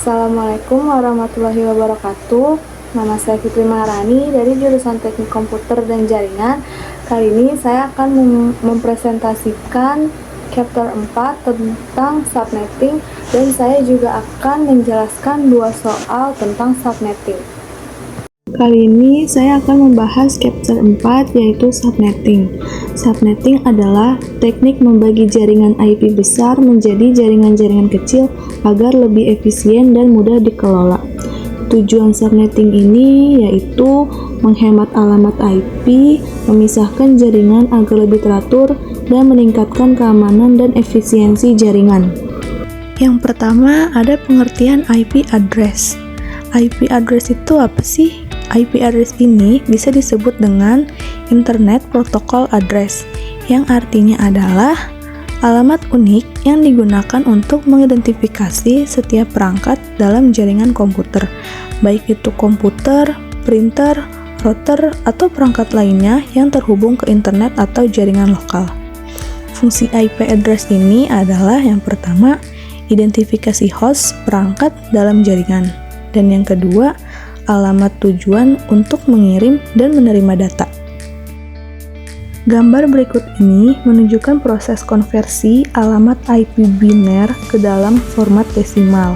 Assalamualaikum warahmatullahi wabarakatuh. Nama saya Fitri Maharani dari jurusan Teknik Komputer dan Jaringan. Kali ini saya akan mempresentasikan chapter 4 tentang subnetting, dan saya juga akan menjelaskan dua soal tentang subnetting. Kali ini saya akan membahas chapter 4, yaitu subnetting. Subnetting adalah teknik membagi jaringan IP besar menjadi jaringan-jaringan kecil agar lebih efisien dan mudah dikelola. Tujuan subnetting ini yaitu menghemat alamat IP, memisahkan jaringan agar lebih teratur, dan meningkatkan keamanan dan efisiensi jaringan. Yang pertama ada pengertian IP address. IP address itu apa sih? IP address ini bisa disebut dengan Internet Protocol Address, yang artinya adalah alamat unik yang digunakan untuk mengidentifikasi setiap perangkat dalam jaringan komputer, baik itu komputer, printer, router, atau perangkat lainnya yang terhubung ke internet atau jaringan lokal. Fungsi IP address ini adalah yang pertama, identifikasi host perangkat dalam jaringan, dan yang kedua, alamat tujuan untuk mengirim dan menerima data. Gambar berikut ini menunjukkan proses konversi alamat IP biner ke dalam format desimal.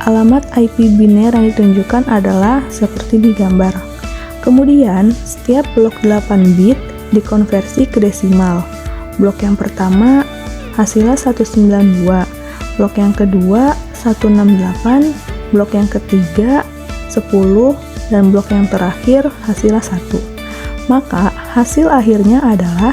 Alamat IP biner yang ditunjukkan adalah seperti di gambar. Kemudian, setiap blok 8 bit dikonversi ke desimal. Blok yang pertama hasilnya 192, blok yang kedua 168, blok yang ketiga 10, dan blok yang terakhir hasilnya 1. Maka hasil akhirnya adalah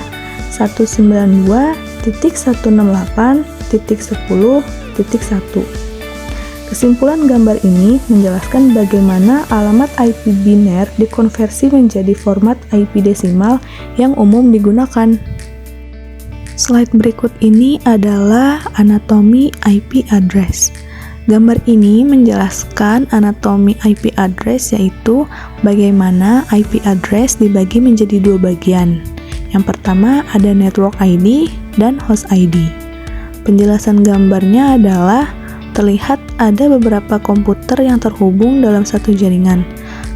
192.168.10.1. Kesimpulan gambar ini menjelaskan bagaimana alamat IP biner dikonversi menjadi format IP desimal yang umum digunakan. Slide berikut ini adalah anatomi IP address. Gambar ini menjelaskan anatomi IP address, yaitu bagaimana IP address dibagi menjadi dua bagian. Yang pertama ada network ID dan host ID. Penjelasan gambarnya adalah terlihat ada beberapa komputer yang terhubung dalam satu jaringan.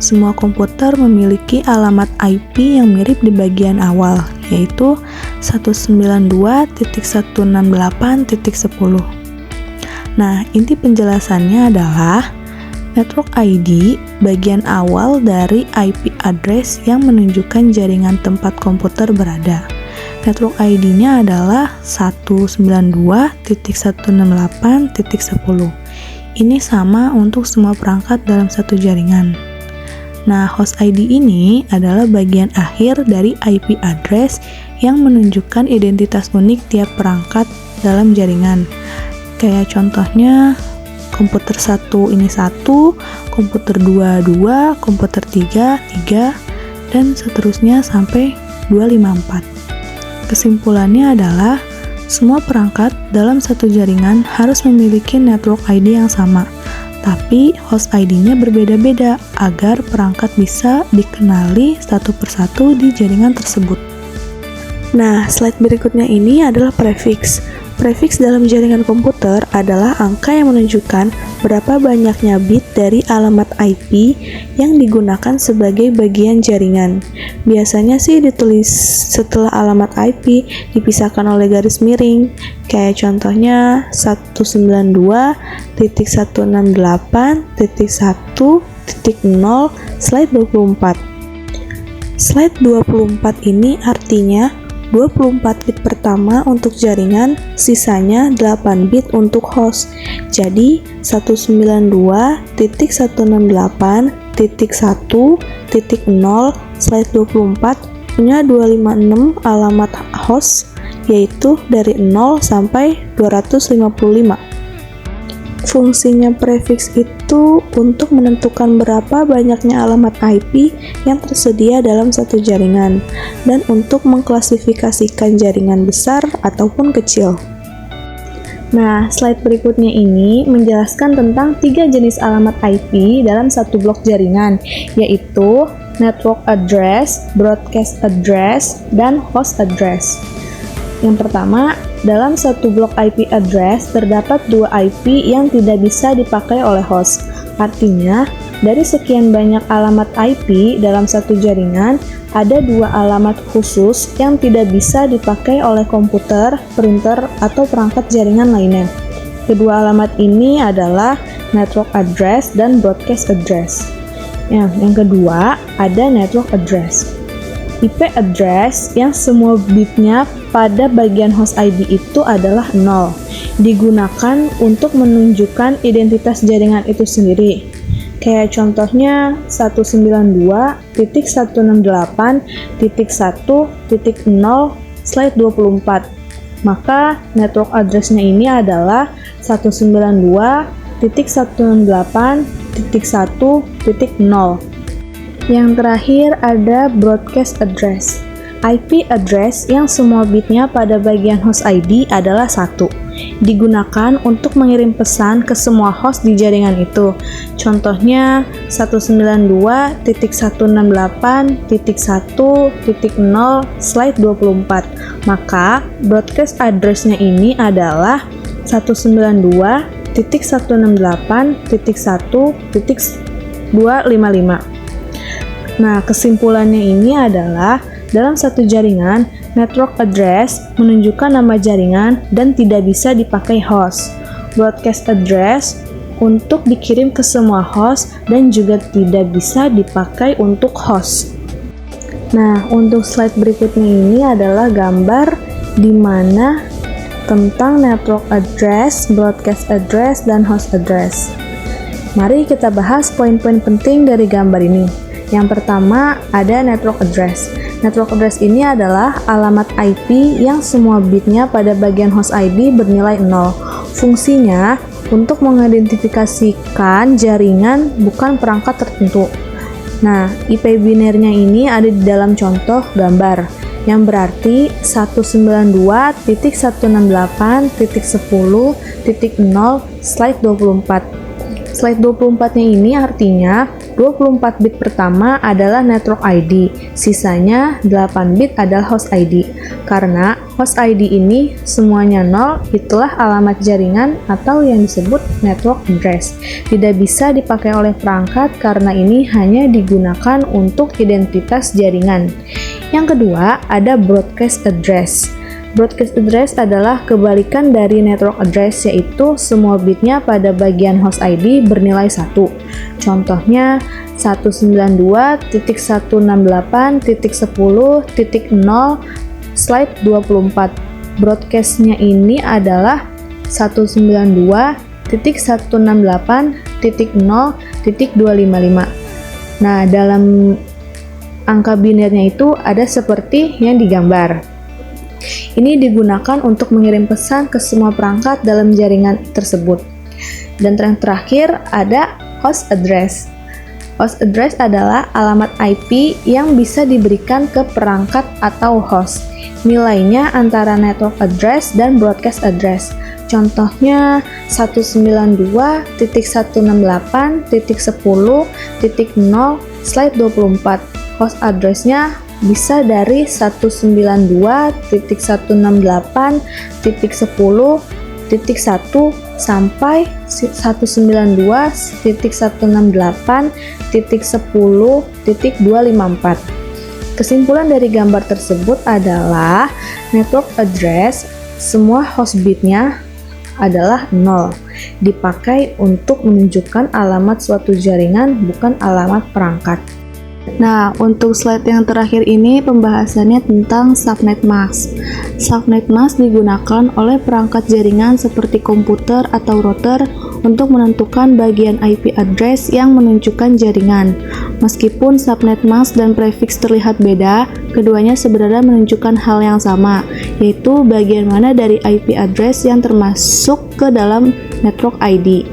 Semua komputer memiliki alamat IP yang mirip di bagian awal, yaitu 192.168.10. Nah, inti penjelasannya adalah network ID bagian awal dari IP address yang menunjukkan jaringan tempat komputer berada. Network ID-nya adalah 192.168.10. Ini sama untuk semua perangkat dalam satu jaringan. Nah, host ID ini adalah bagian akhir dari IP address yang menunjukkan identitas unik tiap perangkat dalam jaringan. Kayak contohnya komputer 1 ini 1, komputer 2 2, komputer 3 3, dan seterusnya sampai 254. Kesimpulannya adalah semua perangkat dalam satu jaringan harus memiliki network ID yang sama, tapi host ID-nya berbeda-beda agar perangkat bisa dikenali satu persatu di jaringan tersebut. Nah, slide berikutnya ini adalah prefix. Prefix dalam jaringan komputer adalah angka yang menunjukkan berapa banyaknya bit dari alamat IP yang digunakan sebagai bagian jaringan. Biasanya sih ditulis setelah alamat IP dipisahkan oleh garis miring, kayak contohnya 192.168.1.0 slide 24. Slide 24 ini artinya 24 bit pertama untuk jaringan, sisanya 8 bit untuk host. Jadi 192.168.1.0 slide 24 punya 256 alamat host, yaitu dari 0 sampai 255. Fungsinya prefix itu untuk menentukan berapa banyaknya alamat IP yang tersedia dalam satu jaringan, dan untuk mengklasifikasikan jaringan besar ataupun kecil. Nah, slide berikutnya ini menjelaskan tentang 3 jenis alamat IP dalam satu blok jaringan, yaitu network address, broadcast address, dan host address. Yang pertama, dalam satu blok IP address terdapat 2 IP yang tidak bisa dipakai oleh host. Artinya, dari sekian banyak alamat IP dalam satu jaringan, ada 2 alamat khusus yang tidak bisa dipakai oleh komputer, printer, atau perangkat jaringan lainnya. Kedua alamat ini adalah network address dan broadcast address. Yang kedua, ada network address. IP address yang semua bitnya pada bagian host ID itu adalah 0, digunakan untuk menunjukkan identitas jaringan itu sendiri. Kayak contohnya 192.168.1.0/24. Maka network address-nya ini adalah 192.168.1.0. Yang terakhir ada broadcast address. IP address yang semua bitnya pada bagian host ID adalah 1, digunakan untuk mengirim pesan ke semua host di jaringan itu. Contohnya 192.168.1.0/24. Maka broadcast address-nya ini adalah 192.168.1.255. Nah, kesimpulannya ini adalah dalam satu jaringan, network address menunjukkan nama jaringan dan tidak bisa dipakai host. Broadcast address untuk dikirim ke semua host dan juga tidak bisa dipakai untuk host. Nah, untuk slide berikutnya ini adalah gambar di mana tentang network address, broadcast address, dan host address. Mari kita bahas poin-poin penting dari gambar ini. Yang pertama, ada network address. Network address ini adalah alamat IP yang semua bitnya pada bagian host ID bernilai 0. Fungsinya untuk mengidentifikasikan jaringan bukan perangkat tertentu. Nah, IP binernya ini ada di dalam contoh gambar, yang berarti 192.168.10.0/24. Slide 24-nya ini artinya 24 bit pertama adalah network ID, sisanya 8 bit adalah host ID. Karena host ID ini semuanya 0, itulah alamat jaringan atau yang disebut network address. Tidak bisa dipakai oleh perangkat karena ini hanya digunakan untuk identitas jaringan. Yang kedua, ada broadcast address. Broadcast address adalah kebalikan dari network address, yaitu semua bitnya pada bagian host ID bernilai 1. Contohnya 192.168.10.0/24. Broadcast-nya ini adalah 192.168.0.255. Nah, dalam angka binernya itu ada seperti yang digambar. Ini digunakan untuk mengirim pesan ke semua perangkat dalam jaringan tersebut. Dan yang terakhir ada host address. Host address adalah alamat IP yang bisa diberikan ke perangkat atau host. Nilainya antara network address dan broadcast address. Contohnya 192.168.10.0/24. Host address-nya bisa dari 192.168.10.1 sampai 192.168.10.254. Kesimpulan dari gambar tersebut adalah network address semua host bitnya adalah 0, dipakai untuk menunjukkan alamat suatu jaringan bukan alamat perangkat. Nah, untuk slide yang terakhir ini pembahasannya tentang subnet mask. Subnet mask digunakan oleh perangkat jaringan seperti komputer atau router untuk menentukan bagian IP address yang menunjukkan jaringan. Meskipun subnet mask dan prefix terlihat beda, keduanya sebenarnya menunjukkan hal yang sama, yaitu bagian mana dari IP address yang termasuk ke dalam network ID.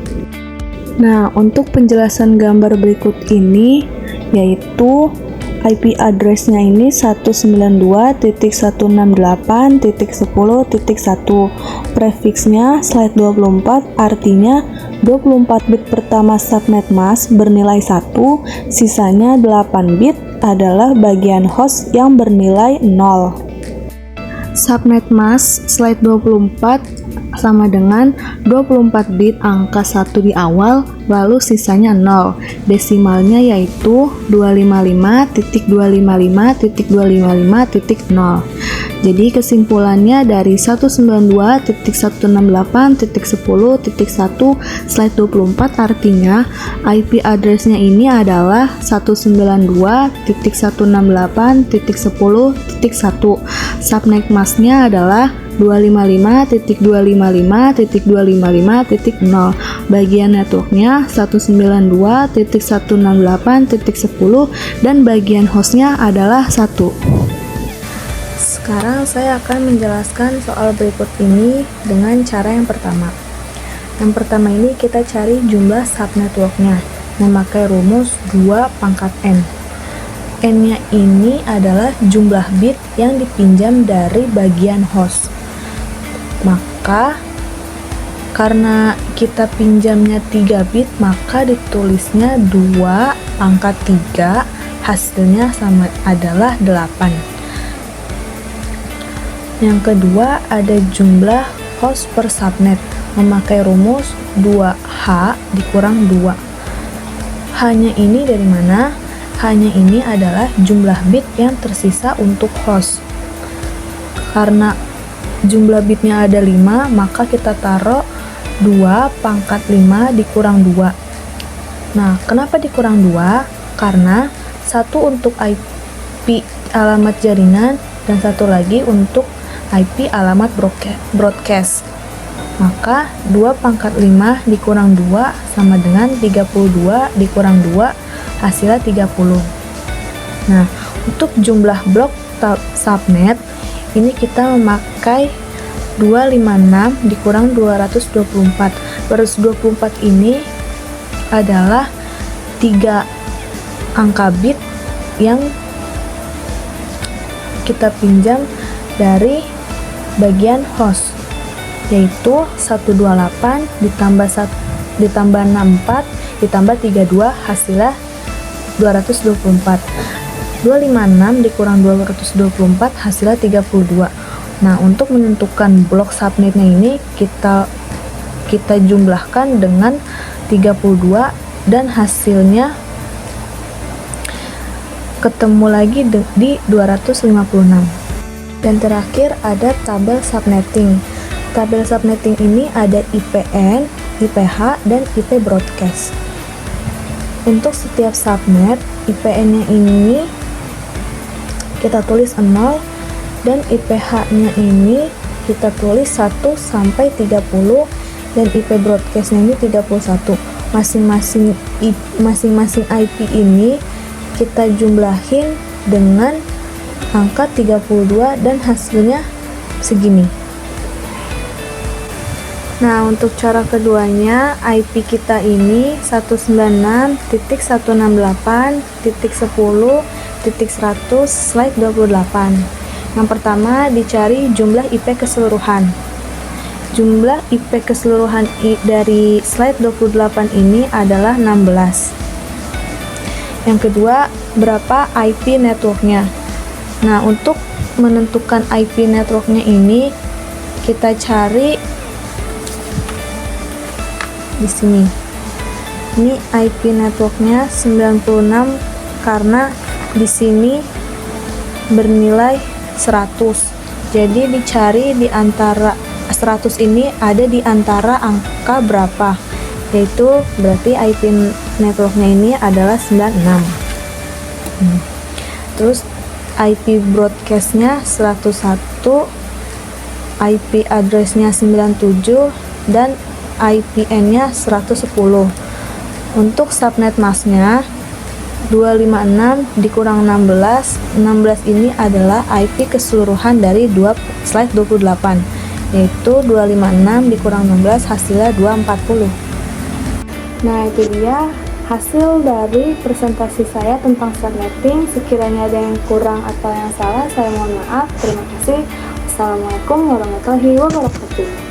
Nah, untuk penjelasan gambar berikut ini, yaitu IP address-nya ini 192.168.10.1. Prefixnya slide 24, artinya 24 bit pertama subnet mask bernilai 1, sisanya 8 bit adalah bagian host yang bernilai 0. Subnet mask slide 24 sama dengan 24 bit angka 1 di awal, lalu sisanya 0. Desimalnya yaitu 255.255.255.0. Jadi kesimpulannya dari 192.168.10.1 slide 24 artinya IP address-nya ini adalah 192.168.10.1. Subnet mask-nya adalah 255.255.255.0. Bagian networknya 192.168.10 dan bagian hostnya adalah 1. Sekarang saya akan menjelaskan soal berikut ini dengan cara yang pertama. Yang pertama ini kita cari jumlah subnetworknya memakai rumus 2 pangkat N. N-nya ini adalah jumlah bit yang dipinjam dari bagian host. Maka karena kita pinjamnya 3 bit, maka ditulisnya 2 pangkat 3, hasilnya sama adalah 8. Yang kedua ada jumlah host per subnet memakai rumus 2H dikurang 2. Hanya ini dari mana? Hanya ini adalah jumlah bit yang tersisa untuk host. Karena jumlah bitnya ada 5, maka kita taruh 2 pangkat 5 dikurang 2. Nah, kenapa dikurang 2? Karena satu untuk IP alamat jaringan dan satu lagi untuk IP alamat broadcast. Maka 2 pangkat 5 dikurang 2 sama dengan 32 dikurang 2 hasilnya 30. Nah, untuk jumlah blok subnet ini kita memakai 256 dikurang 224. 224 ini adalah 3 angka bit yang kita pinjam dari bagian host, yaitu 128 ditambah 64 ditambah 32 hasilnya 224. 256 dikurang 224 hasilnya 32. Nah, untuk menentukan blok subnetnya ini kita jumlahkan dengan 32 dan hasilnya ketemu lagi di 256. Dan terakhir ada tabel subnetting. Tabel subnetting ini ada IPN, IPH, dan IP broadcast. Untuk setiap subnet, IPN-nya ini kita tulis 0 dan IPH-nya ini kita tulis 1 sampai 30 dan IP broadcast-nya ini 31. Masing-masing IP ini kita jumlahin dengan angka 32 dan hasilnya segini. Nah, untuk cara keduanya, IP kita ini 196.168.10.100 slide 28. Yang pertama dicari jumlah IP keseluruhan. Jumlah IP keseluruhan dari slide 28 ini adalah 16. Yang kedua, berapa IP networknya. Nah, untuk menentukan IP networknya ini kita cari di sini. Ini IP networknya 96 karena di sini bernilai 100. Jadi dicari di antara 100 ini ada di antara angka berapa? Yaitu berarti IP networknya ini adalah 96. Terus IP broadcastnya 101, IP addressnya 97 dan IPN-nya 110. Untuk subnet masknya 256 dikurang 16. 16 ini adalah IP keseluruhan dari slide 28, yaitu 256 dikurang 16 hasilnya 240. Nah, itu dia hasil dari presentasi saya tentang subnetting. Sekiranya ada yang kurang atau yang salah, saya mohon maaf. Terima kasih. Assalamualaikum warahmatullahi wabarakatuh.